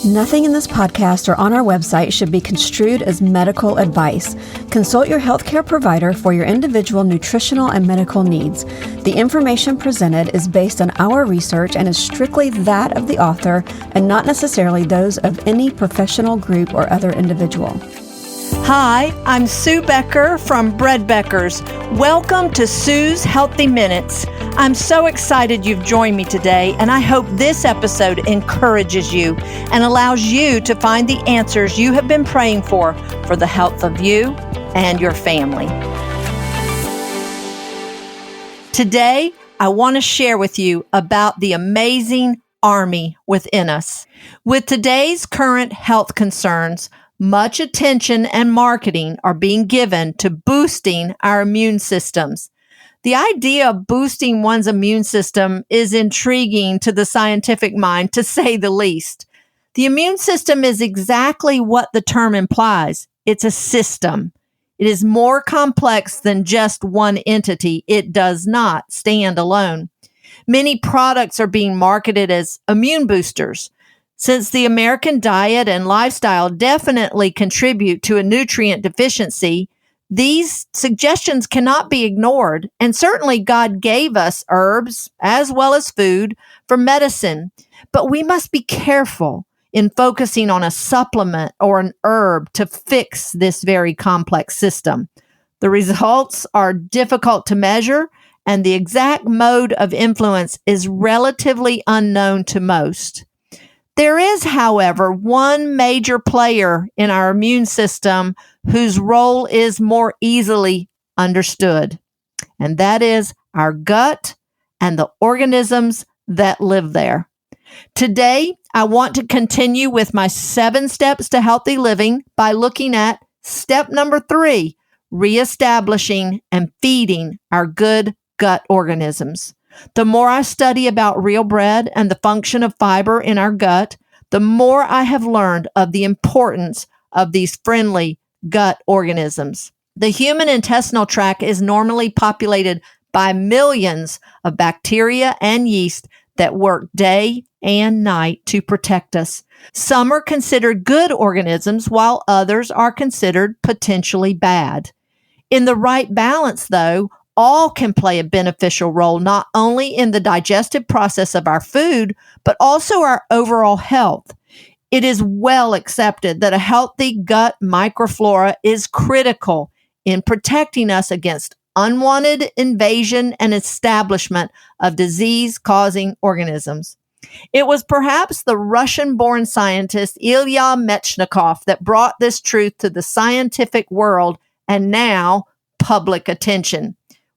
Nothing in this podcast or on our website should be construed as medical advice. Consult your healthcare provider for your individual nutritional and medical needs. The information presented is based on our research and is strictly that of the author and not necessarily those of any professional group or other individual. Hi, I'm Sue Becker from Bread Beckers. Welcome to Sue's Healthy Minutes. I'm so excited you've joined me today, and I hope this episode encourages you and allows you to find the answers you have been praying for the health of you and your family. Today, I want to share with you about the amazing army within us. With today's current health concerns, much attention and marketing are being given to boosting our immune systems. The idea of boosting one's immune system is intriguing to the scientific mind, to say the least. The immune system is exactly what the term implies. It's a system. It is more complex than just one entity. It does not stand alone. Many products are being marketed as immune boosters. Since the American diet and lifestyle definitely contribute to a nutrient deficiency, these suggestions cannot be ignored. And certainly God gave us herbs as well as food for medicine. But we must be careful in focusing on a supplement or an herb to fix this very complex system. The results are difficult to measure, and the exact mode of influence is relatively unknown to most. There is, however, one major player in our immune system whose role is more easily understood, and that is our gut and the organisms that live there. Today, I want to continue with my 7 steps to healthy living by looking at step number 3, reestablishing and feeding our good gut organisms. The more I study about real bread and the function of fiber in our gut, the more I have learned of the importance of these friendly gut organisms. The human intestinal tract is normally populated by millions of bacteria and yeast that work day and night to protect us. Some are considered good organisms, while others are considered potentially bad. In the right balance, though, all can play a beneficial role, not only in the digestive process of our food, but also our overall health. It is well accepted that a healthy gut micro-flora is critical in protecting us against unwanted invasion and establishment of disease-causing organisms. It was perhaps the Russian-born scientist Ilya Mechnikov that brought this truth to the scientific world and now public attention.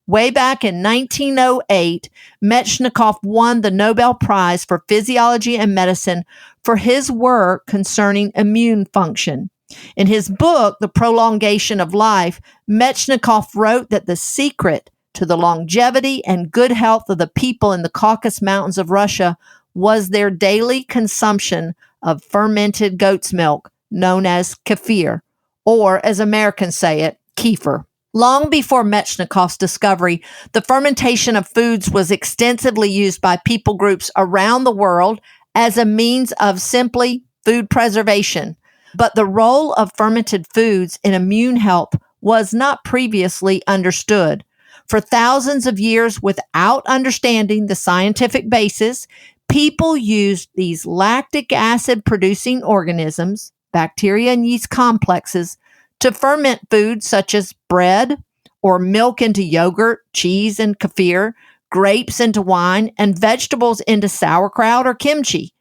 Way back in 1908, Mechnikov won the Nobel Prize for Physiology and Medicine for his work concerning immune function. In his book, The Prolongation of Life, Mechnikov wrote that the secret to the longevity and good health of the people in the Caucasus Mountains of Russia was their daily consumption of fermented goat's milk, known as kefir, or as Americans say it, kefir. Long before Mechnikov's discovery, the fermentation of foods was extensively used by people groups around the world as a means of simply food preservation. But the role of fermented foods in immune health was not previously understood. For thousands of years, without understanding the scientific basis, people used these lactic acid-producing organisms, bacteria and yeast complexes, to ferment foods such as bread or milk into yogurt, cheese and kefir, grapes into wine, and vegetables into sauerkraut or kimchi.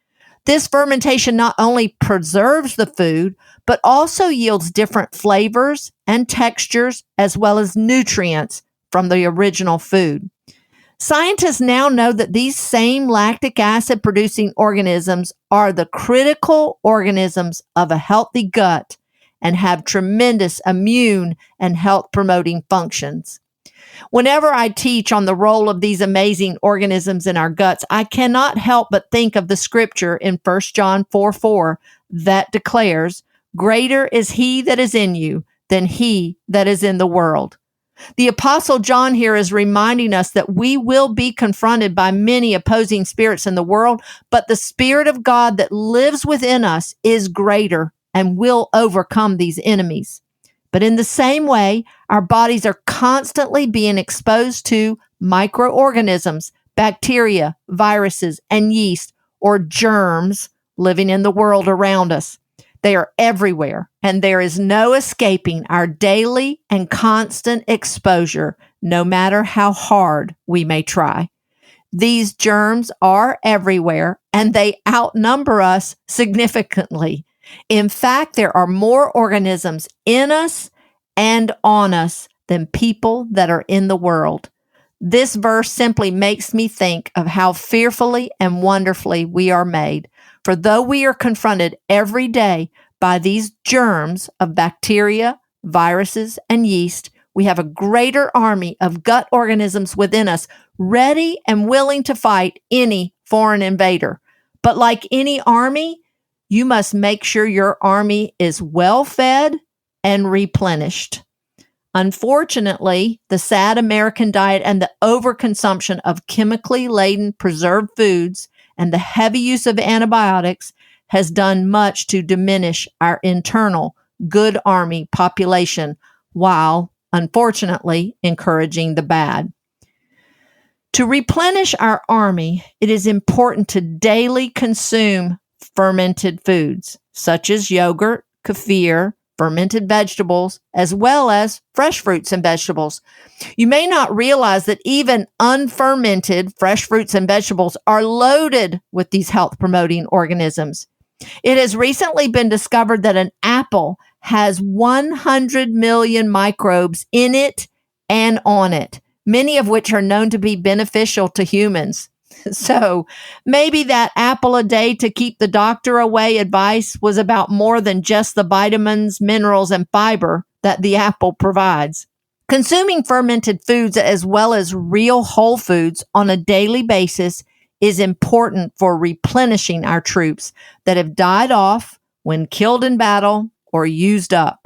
This fermentation not only preserves the food, but also yields different flavors and textures as well as nutrients from the original food. Scientists now know that these same lactic acid producing organisms are the critical organisms of a healthy gut and have tremendous immune and health promoting functions. Whenever I teach on the role of these amazing organisms in our guts, I cannot help but think of the scripture in 1 John 4:4 that declares, "Greater is he that is in you than he that is in the world." The Apostle John here is reminding us that we will be confronted by many opposing spirits in the world, but the Spirit of God that lives within us is greater and will overcome these enemies. But in the same way, our bodies are constantly being exposed to microorganisms, bacteria, viruses, and yeast, or germs living in the world around us. They are everywhere, and there is no escaping our daily and constant exposure, no matter how hard we may try. These germs are everywhere, and they outnumber us significantly. In fact, there are more organisms in us and on us than people that are in the world. This verse simply makes me think of how fearfully and wonderfully we are made. For though we are confronted every day by these germs of bacteria, viruses, and yeast, we have a greater army of gut organisms within us, ready and willing to fight any foreign invader. But like any army, you must make sure your army is well fed and replenished. Unfortunately, the sad American diet and the overconsumption of chemically laden preserved foods and the heavy use of antibiotics has done much to diminish our internal good army population, while, unfortunately, encouraging the bad. To replenish our army, it is important to daily consume fermented foods, such as yogurt, kefir, fermented vegetables, as well as fresh fruits and vegetables. You may not realize that even unfermented fresh fruits and vegetables are loaded with these health-promoting organisms. It has recently been discovered that an apple has 100 million microbes in it and on it, many of which are known to be beneficial to humans. So maybe that apple a day to keep the doctor away advice was about more than just the vitamins, minerals, and fiber that the apple provides. Consuming fermented foods as well as real whole foods on a daily basis is important for replenishing our troops that have died off when killed in battle or used up.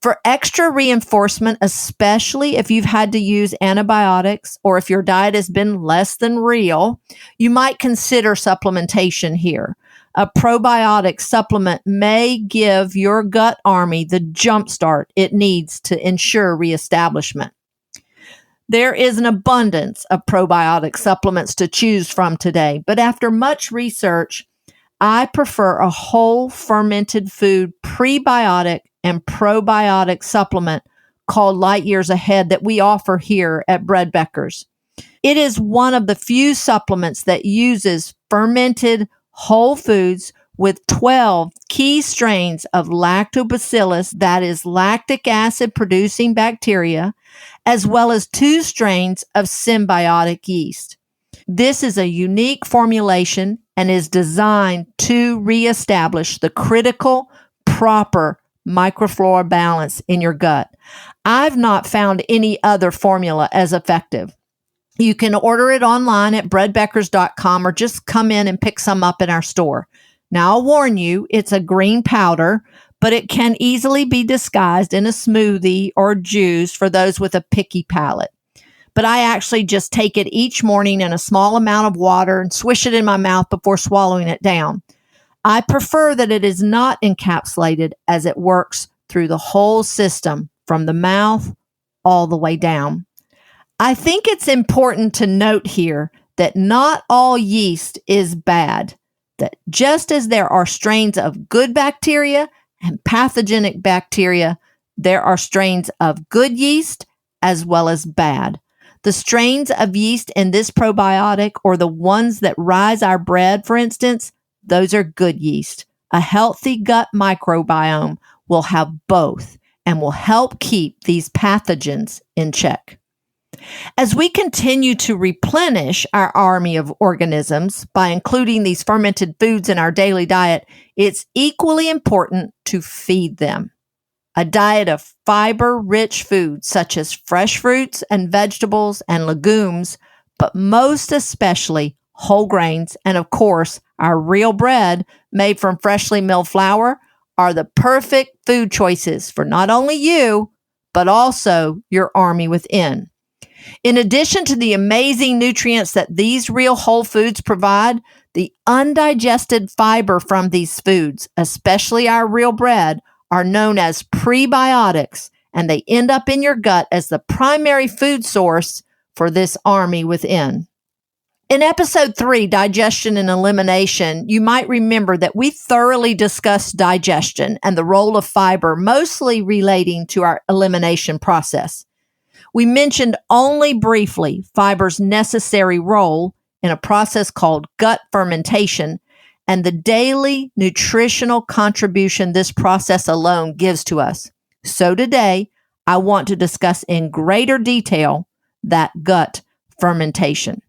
For extra reinforcement, especially if you've had to use antibiotics or if your diet has been less than real, you might consider supplementation here. A probiotic supplement may give your gut army the jumpstart it needs to ensure reestablishment. There is an abundance of probiotic supplements to choose from today, but after much research, I prefer a whole fermented food prebiotic and probiotic supplement called Light Years Ahead that we offer here at Becker's. It is one of the few supplements that uses fermented whole foods with 12 key strains of lactobacillus, that is lactic acid producing bacteria, as well as 2 strains of symbiotic yeast. This is a unique formulation and is designed to reestablish the critical, proper micro-flora balance in your gut. I've not found any other formula as effective. You can order it online at breadbeckers.com or just come in and pick some up in our store. Now, I'll warn you, it's a green powder, but it can easily be disguised in a smoothie or juice for those with a picky palate. But I actually just take it each morning in a small amount of water and swish it in my mouth before swallowing it down. I prefer that it is not encapsulated as it works through the whole system from the mouth all the way down. I think it's important to note here that not all yeast is bad, that just as there are strains of good bacteria and pathogenic bacteria, there are strains of good yeast as well as bad. The strains of yeast in this probiotic, or the ones that rise our bread, for instance, those are good yeast. A healthy gut microbiome will have both and will help keep these pathogens in check. As we continue to replenish our army of organisms by including these fermented foods in our daily diet, it's equally important to feed them. A diet of fiber-rich foods such as fresh fruits and vegetables and legumes, but most especially whole grains, and of course, our real bread made from freshly milled flour, are the perfect food choices for not only you, but also your army within. In addition to the amazing nutrients that these real whole foods provide, the undigested fiber from these foods, especially our real bread, are known as prebiotics, and they end up in your gut as the primary food source for this army within. In episode 3, Digestion and Elimination, you might remember that we thoroughly discussed digestion and the role of fiber, mostly relating to our elimination process. We mentioned only briefly fiber's necessary role in a process called gut fermentation and the daily nutritional contribution this process alone gives to us. So today, I want to discuss in greater detail that gut fermentation.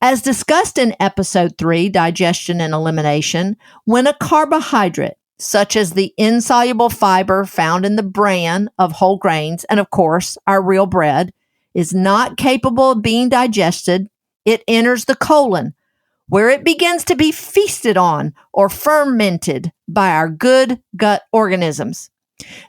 As discussed in episode 3, Digestion and Elimination, when a carbohydrate, such as the insoluble fiber found in the bran of whole grains, and of course, our real bread, is not capable of being digested, it enters the colon, where it begins to be feasted on or fermented by our good gut organisms.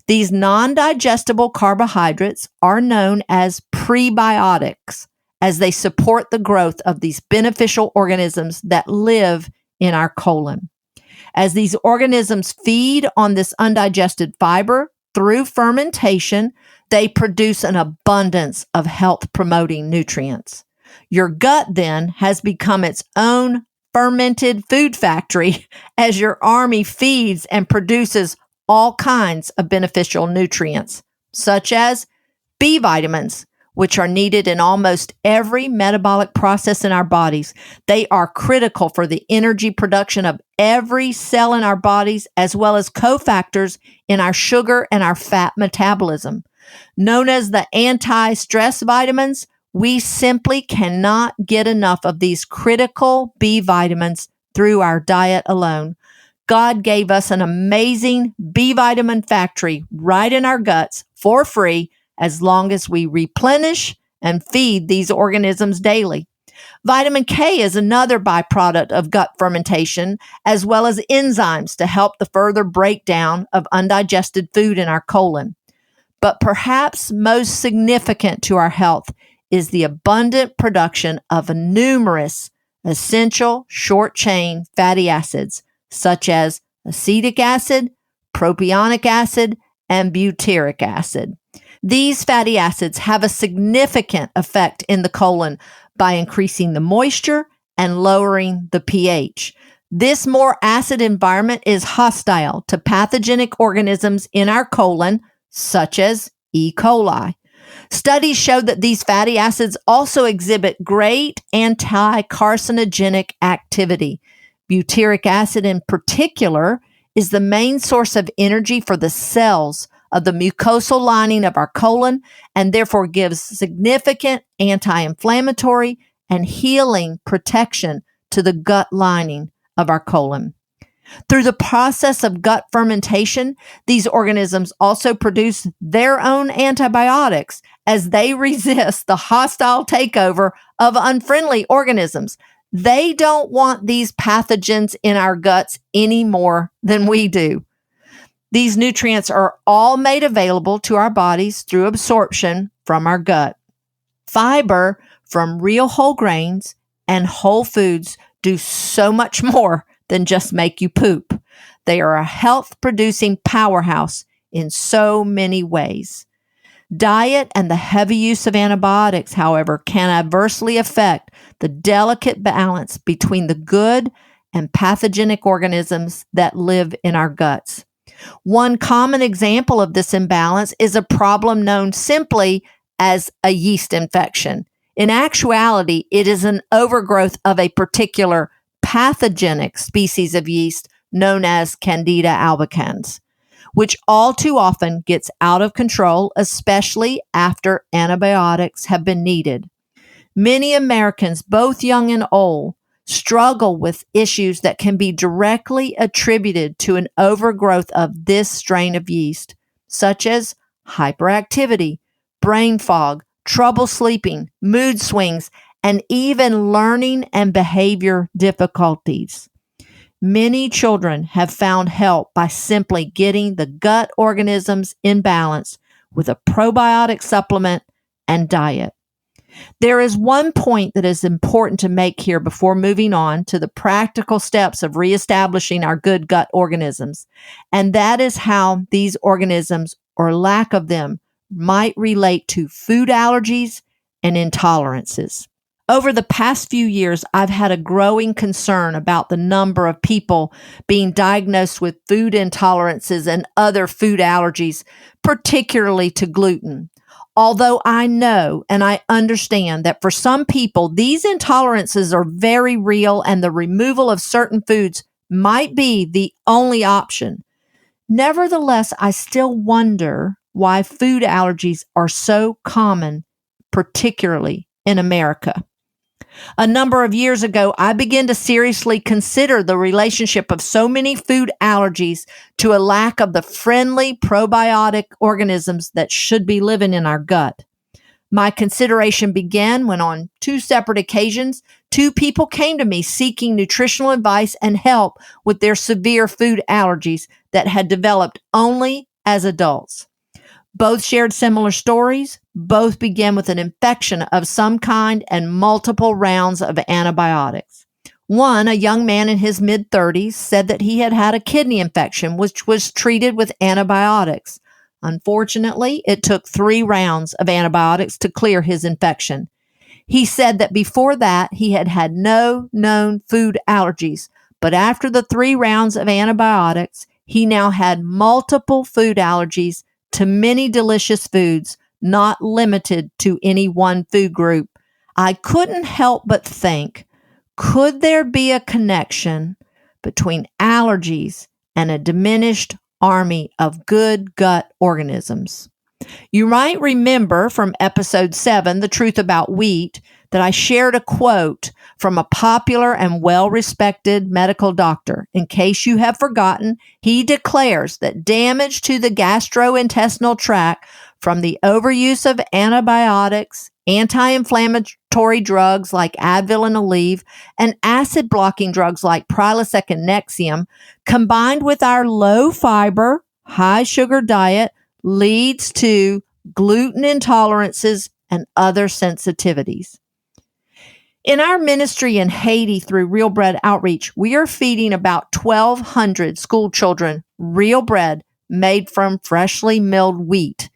These non-digestible carbohydrates are known as prebiotics, as they support the growth of these beneficial organisms that live in our colon. As these organisms feed on this undigested fiber through fermentation, they produce an abundance of health-promoting nutrients. Your gut then has become its own fermented food factory as your army feeds and produces all kinds of beneficial nutrients, such as B vitamins, which are needed in almost every metabolic process in our bodies. They are critical for the energy production of every cell in our bodies, as well as cofactors in our sugar and our fat metabolism. Known as the anti-stress vitamins, we simply cannot get enough of these critical B vitamins through our diet alone. God gave us an amazing B vitamin factory right in our guts for free, as long as we replenish and feed these organisms daily. Vitamin K is another byproduct of gut fermentation, as well as enzymes to help the further breakdown of undigested food in our colon. But perhaps most significant to our health is the abundant production of numerous essential short-chain fatty acids, such as acetic acid, propionic acid, and butyric acid. These fatty acids have a significant effect in the colon by increasing the moisture and lowering the pH. This more acid environment is hostile to pathogenic organisms in our colon, such as E. coli. Studies show that these fatty acids also exhibit great anti-carcinogenic activity. Butyric acid in particular is the main source of energy for the cells of the mucosal lining of our colon, and therefore gives significant anti-inflammatory and healing protection to the gut lining of our colon. Through the process of gut fermentation, these organisms also produce their own antibiotics as they resist the hostile takeover of unfriendly organisms. They don't want these pathogens in our guts any more than we do. These nutrients are all made available to our bodies through absorption from our gut. Fiber from real whole grains and whole foods do so much more than just make you poop. They are a health-producing powerhouse in so many ways. Diet and the heavy use of antibiotics, however, can adversely affect the delicate balance between the good and pathogenic organisms that live in our guts. One common example of this imbalance is a problem known simply as a yeast infection. In actuality, it is an overgrowth of a particular pathogenic species of yeast known as Candida albicans, which all too often gets out of control, especially after antibiotics have been needed. Many Americans, both young and old, struggle with issues that can be directly attributed to an overgrowth of this strain of yeast, such as hyperactivity, brain fog, trouble sleeping, mood swings, and even learning and behavior difficulties. Many children have found help by simply getting the gut organisms in balance with a probiotic supplement and diet. There is one point that is important to make here before moving on to the practical steps of reestablishing our good gut organisms, and that is how these organisms, or lack of them, might relate to food allergies and intolerances. Over the past few years, I've had a growing concern about the number of people being diagnosed with food intolerances and other food allergies, particularly to gluten. Although I know and I understand that for some people, these intolerances are very real and the removal of certain foods might be the only option. Nevertheless, I still wonder why food allergies are so common, particularly in America. A number of years ago, I began to seriously consider the relationship of so many food allergies to a lack of the friendly probiotic organisms that should be living in our gut. My consideration began when on 2 separate occasions, 2 people came to me seeking nutritional advice and help with their severe food allergies that had developed only as adults. Both shared similar stories. Both began with an infection of some kind and multiple rounds of antibiotics. One, a young man in his mid-30s, said that he had had a kidney infection, which was treated with antibiotics. Unfortunately, it took 3 rounds of antibiotics to clear his infection. He said that before that, he had had no known food allergies, but after the 3 rounds of antibiotics, he now had multiple food allergies to many delicious foods, not limited to any one food group. I couldn't help but think, could there be a connection between allergies and a diminished army of good gut organisms? You might remember from episode 7, The Truth About Wheat, that I shared a quote from a popular and well-respected medical doctor. In case you have forgotten, he declares that damage to the gastrointestinal tract from the overuse of antibiotics, anti-inflammatory drugs like Advil and Aleve, and acid-blocking drugs like Prilosec and Nexium, combined with our low-fiber, high-sugar diet, leads to gluten intolerances and other sensitivities. In our ministry in Haiti through Real Bread Outreach, we are feeding about 1,200 school children real bread made from freshly milled wheat.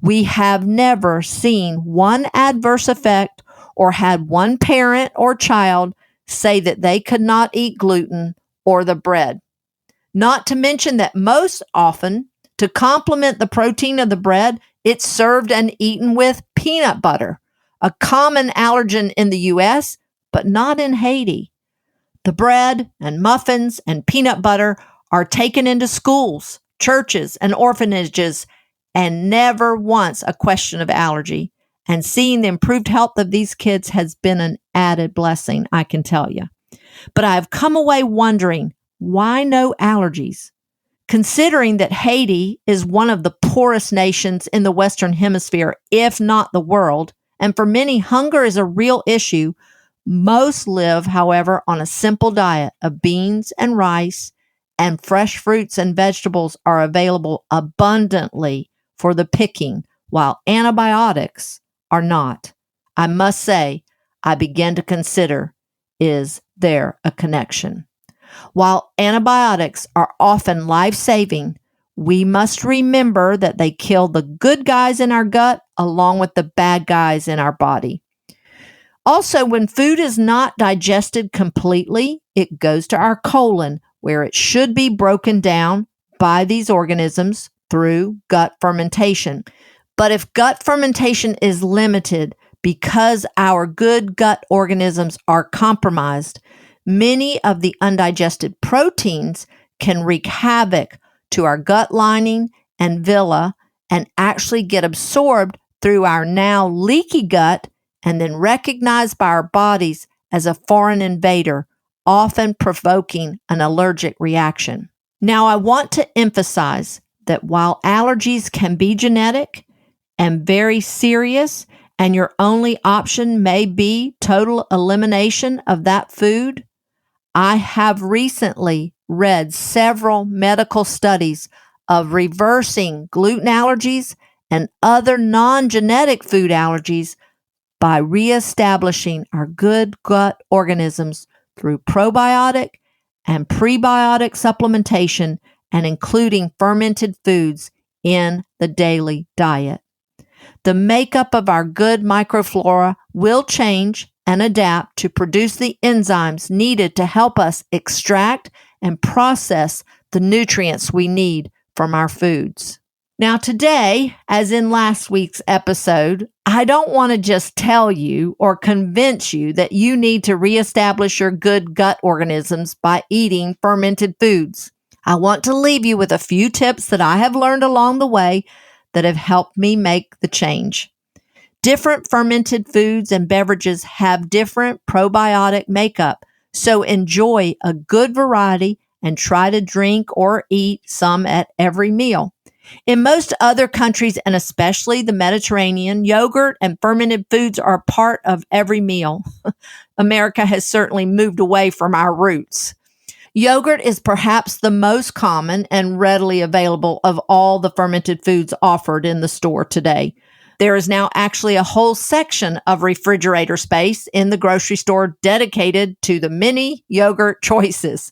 We have never seen one adverse effect or had one parent or child say that they could not eat gluten or the bread. Not to mention that most often, to complement the protein of the bread, it's served and eaten with peanut butter, a common allergen in the U.S., but not in Haiti. The bread and muffins and peanut butter are taken into schools, churches, and orphanages, and never once a question of allergy. And seeing the improved health of these kids has been an added blessing, I can tell you. But I've come away wondering, why no allergies? Considering that Haiti is one of the poorest nations in the Western Hemisphere, if not the world, and for many, hunger is a real issue, most live, however, on a simple diet of beans and rice, and fresh fruits and vegetables are available abundantly for the picking, while antibiotics are not. I must say, I begin to consider, is there a connection? While antibiotics are often life-saving, we must remember that they kill the good guys in our gut along with the bad guys in our body. Also, when food is not digested completely, it goes to our colon, where it should be broken down by these organisms through gut fermentation. But if gut fermentation is limited because our good gut organisms are compromised, many of the undigested proteins can wreak havoc to our gut lining and villi and actually get absorbed through our now leaky gut and then recognized by our bodies as a foreign invader, often provoking an allergic reaction. Now, I want to emphasize that while allergies can be genetic and very serious, and your only option may be total elimination of that food, I have recently read several medical studies of reversing gluten allergies and other non-genetic food allergies by reestablishing our good gut organisms through probiotic and prebiotic supplementation and including fermented foods in the daily diet. The makeup of our good micro-flora will change and adapt to produce the enzymes needed to help us extract and process the nutrients we need from our foods. Now today, as in last week's episode, I don't want to just tell you or convince you that you need to reestablish your good gut organisms by eating fermented foods. I want to leave you with a few tips that I have learned along the way that have helped me make the change. Different fermented foods and beverages have different probiotic makeup, so enjoy a good variety and try to drink or eat some at every meal. In most other countries, and especially the Mediterranean, yogurt and fermented foods are part of every meal. America has certainly moved away from our roots. Yogurt is perhaps the most common and readily available of all the fermented foods offered in the store today. There is now actually a whole section of refrigerator space in the grocery store dedicated to the many yogurt choices.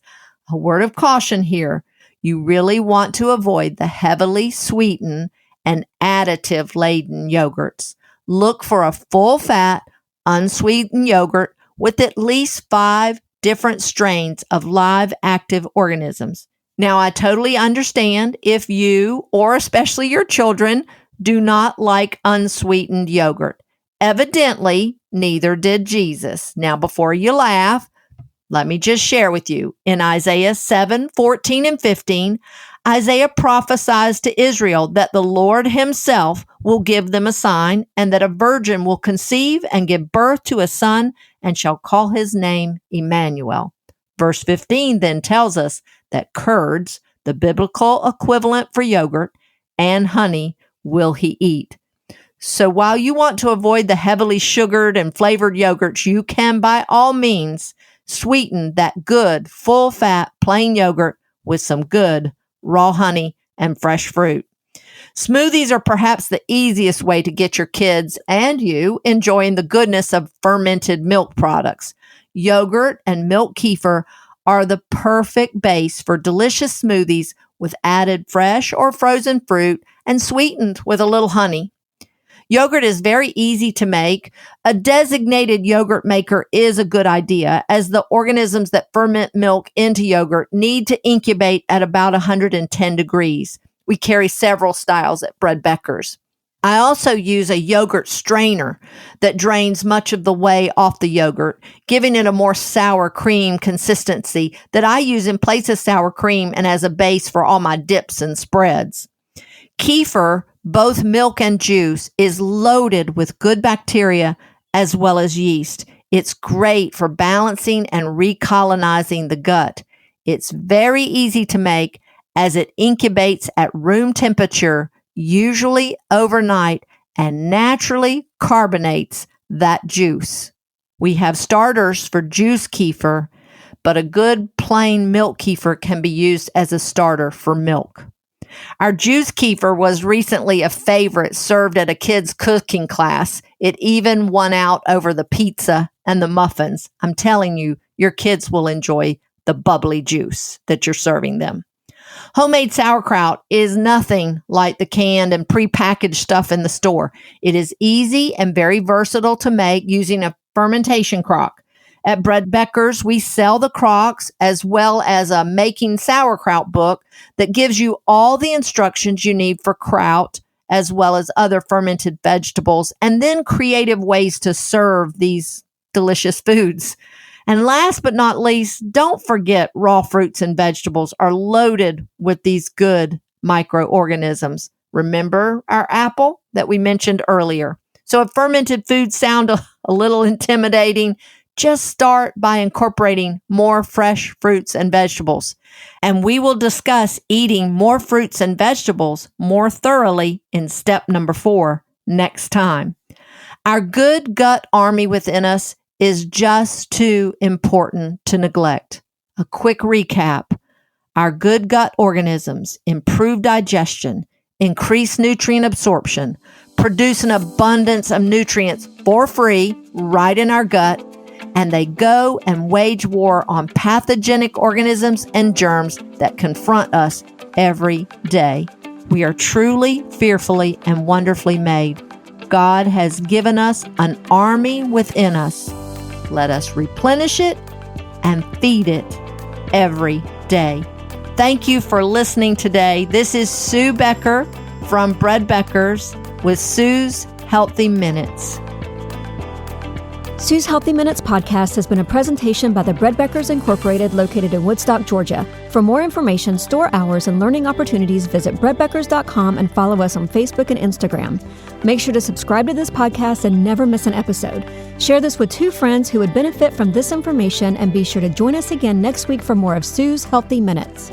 A word of caution here. You really want to avoid the heavily sweetened and additive-laden yogurts. Look for a full-fat, unsweetened yogurt with at least 5 different strains of live active organisms. Now, I totally understand if you, or especially your children, do not like unsweetened yogurt. Evidently, neither did Jesus. Now, before you laugh, let me just share with you. In Isaiah 7:14 and 15, Isaiah prophesies to Israel that the Lord himself will give them a sign and that a virgin will conceive and give birth to a son and shall call his name Emmanuel. Verse 15 then tells us that curds, the biblical equivalent for yogurt, and honey will he eat. So while you want to avoid the heavily sugared and flavored yogurts, you can by all means sweeten that good, full-fat, plain yogurt with some good raw honey and fresh fruit. Smoothies are perhaps the easiest way to get your kids and you enjoying the goodness of fermented milk products. Yogurt and milk kefir are the perfect base for delicious smoothies with added fresh or frozen fruit and sweetened with a little honey. Yogurt is very easy to make. A designated yogurt maker is a good idea, as the organisms that ferment milk into yogurt need to incubate at about 110 degrees. We carry several styles at Becker's. I also use a yogurt strainer that drains much of the whey off the yogurt, giving it a more sour cream consistency that I use in place of sour cream and as a base for all my dips and spreads. Kefir, both milk and juice, is loaded with good bacteria as well as yeast. It's great for balancing and recolonizing the gut. It's very easy to make as it incubates at room temperature, usually overnight, and naturally carbonates that juice. We have starters for juice kefir, but a good plain milk kefir can be used as a starter for milk. Our juice kefir was recently a favorite served at a kid's cooking class. It even won out over the pizza and the muffins. I'm telling you, your kids will enjoy the bubbly juice that you're serving them. Homemade sauerkraut is nothing like the canned and prepackaged stuff in the store. It is easy and very versatile to make using a fermentation crock. At Becker's, we sell the crocks as well as a making sauerkraut book that gives you all the instructions you need for kraut as well as other fermented vegetables, and then creative ways to serve these delicious foods. And last but not least, don't forget raw fruits and vegetables are loaded with these good microorganisms. Remember our apple that we mentioned earlier? So if fermented foods sound a little intimidating, just start by incorporating more fresh fruits and vegetables. And we will discuss eating more fruits and vegetables more thoroughly in step number 4 next time. Our good gut army within us is just too important to neglect. A quick recap. Our good gut organisms improve digestion, increase nutrient absorption, produce an abundance of nutrients for free right in our gut, and they go and wage war on pathogenic organisms and germs that confront us every day. We are truly, fearfully, and wonderfully made. God has given us an army within us. Let us replenish it and feed it every day. Thank you for listening today. This is Sue Becker from Bread Beckers with Sue's Healthy Minutes. Sue's Healthy Minutes podcast has been a presentation by the Bread Beckers Incorporated located in Woodstock, Georgia. For more information, store hours, and learning opportunities, visit breadbeckers.com and follow us on Facebook and Instagram. Make sure to subscribe to this podcast and never miss an episode. Share this with 2 friends who would benefit from this information, and be sure to join us again next week for more of Sue's Healthy Minutes.